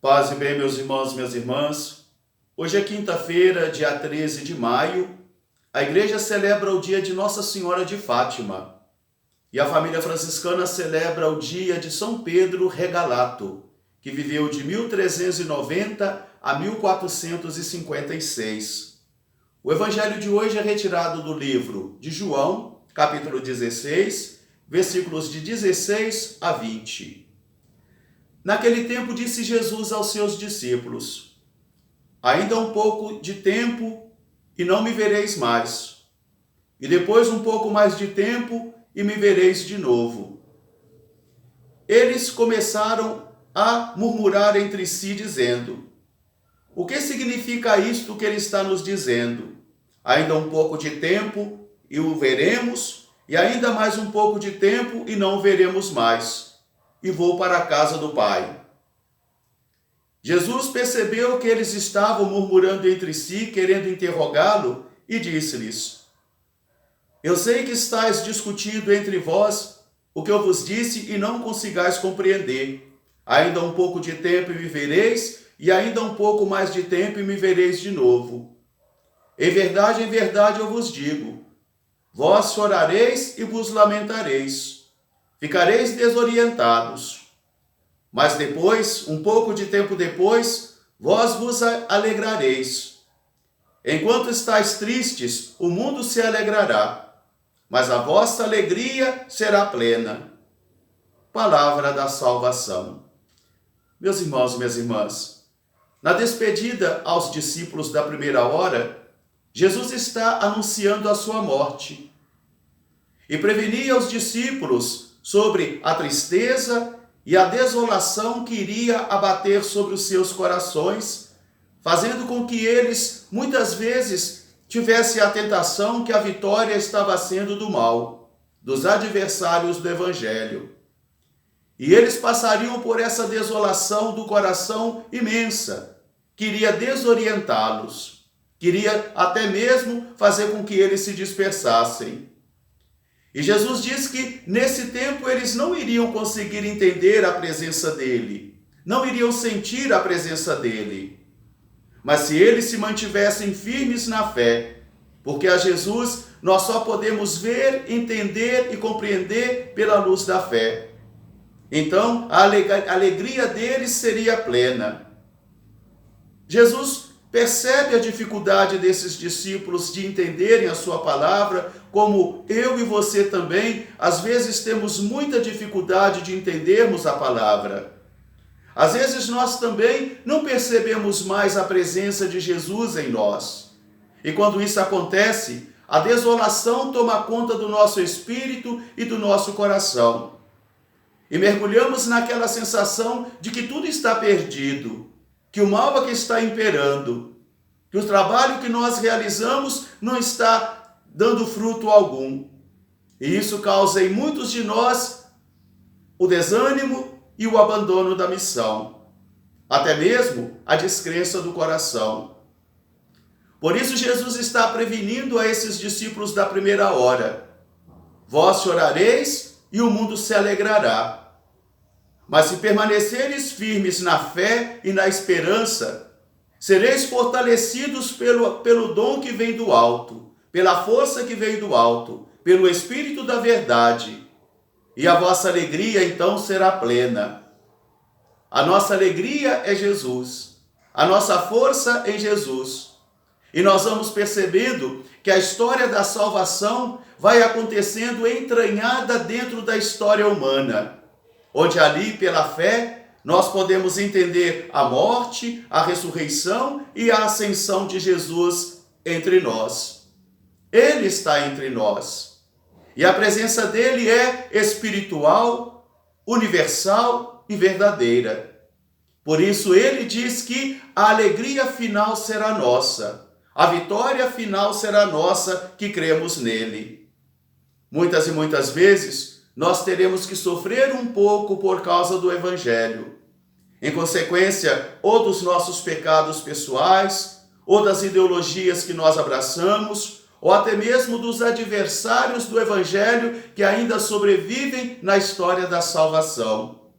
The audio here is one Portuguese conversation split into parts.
Paz e bem, meus irmãos e minhas irmãs. Hoje é quinta-feira, dia 13 de maio. A igreja celebra o dia de Nossa Senhora de Fátima. E a família franciscana celebra o dia de São Pedro Regalato, que viveu de 1390 a 1456. O evangelho de hoje é retirado do livro de João, capítulo 16, versículos de 16 a 20. Naquele tempo disse Jesus aos seus discípulos: ainda um pouco de tempo e não me vereis mais. E depois um pouco mais de tempo e me vereis de novo. Eles começaram a murmurar entre si, dizendo: o que significa isto que ele está nos dizendo? Ainda um pouco de tempo e o veremos, e ainda mais um pouco de tempo e não o veremos mais. E vou para a casa do Pai. Jesus percebeu que eles estavam murmurando entre si, querendo interrogá-lo, e disse-lhes: eu sei que estáis discutindo entre vós o que eu vos disse e não consigais compreender. Ainda um pouco de tempo e me vereis, e ainda um pouco mais de tempo e me vereis de novo. Em verdade eu vos digo, vós chorareis e vos lamentareis. Ficareis desorientados. Mas depois, um pouco de tempo depois, vós vos alegrareis. Enquanto estáis tristes, o mundo se alegrará, mas a vossa alegria será plena. Palavra da salvação. Meus irmãos e minhas irmãs, na despedida aos discípulos da primeira hora, Jesus está anunciando a sua morte e prevenia os discípulos sobre a tristeza e a desolação que iria abater sobre os seus corações, fazendo com que eles, muitas vezes, tivessem a tentação que a vitória estava sendo do mal, dos adversários do Evangelho. E eles passariam por essa desolação do coração imensa, que iria desorientá-los, queria até mesmo fazer com que eles se dispersassem. E Jesus diz que nesse tempo eles não iriam conseguir entender a presença dele, não iriam sentir a presença dele. Mas se eles se mantivessem firmes na fé, porque a Jesus nós só podemos ver, entender e compreender pela luz da fé. Então a alegria deles seria plena. Jesus percebe a dificuldade desses discípulos de entenderem a sua palavra, como eu e você também, às vezes temos muita dificuldade de entendermos a palavra. Às vezes nós também não percebemos mais a presença de Jesus em nós. E quando isso acontece, a desolação toma conta do nosso espírito e do nosso coração. E mergulhamos naquela sensação de que tudo está perdido, que o mal é que está imperando, que o trabalho que nós realizamos não está dando fruto algum. E isso causa em muitos de nós o desânimo e o abandono da missão, até mesmo a descrença do coração. Por isso Jesus está prevenindo a esses discípulos da primeira hora: vós chorareis e o mundo se alegrará. Mas se permaneceres firmes na fé e na esperança, sereis fortalecidos pelo dom que vem do alto, pela força que vem do alto, pelo Espírito da verdade. E a vossa alegria então será plena. A nossa alegria é Jesus, a nossa força em Jesus. E nós vamos percebendo que a história da salvação vai acontecendo entranhada dentro da história humana, onde ali, pela fé, nós podemos entender a morte, a ressurreição e a ascensão de Jesus entre nós. Ele está entre nós. E a presença dele é espiritual, universal e verdadeira. Por isso ele diz que a alegria final será nossa, a vitória final será nossa que cremos nele. Muitas e muitas vezes, nós teremos que sofrer um pouco por causa do Evangelho, em consequência ou dos nossos pecados pessoais, ou das ideologias que nós abraçamos, ou até mesmo dos adversários do Evangelho que ainda sobrevivem na história da salvação.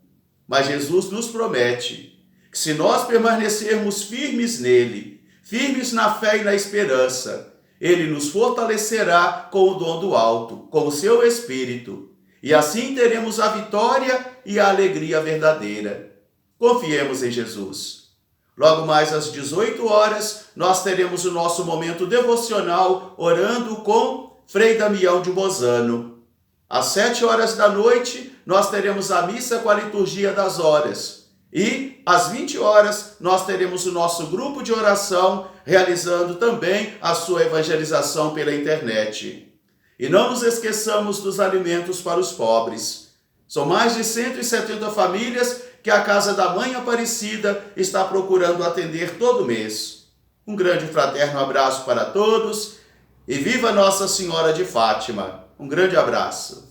Mas Jesus nos promete que se nós permanecermos firmes nele, firmes na fé e na esperança, ele nos fortalecerá com o dom do alto, com o seu Espírito, e assim teremos a vitória e a alegria verdadeira. Confiemos em Jesus. Logo mais às 18 horas, nós teremos o nosso momento devocional orando com Frei Damião de Bozano. Às 7 horas da noite, nós teremos a missa com a liturgia das horas. E às 20 horas, nós teremos o nosso grupo de oração, realizando também a sua evangelização pela internet. E não nos esqueçamos dos alimentos para os pobres. São mais de 170 famílias que a Casa da Mãe Aparecida está procurando atender todo mês. Um grande e fraterno abraço para todos e viva Nossa Senhora de Fátima. Um grande abraço.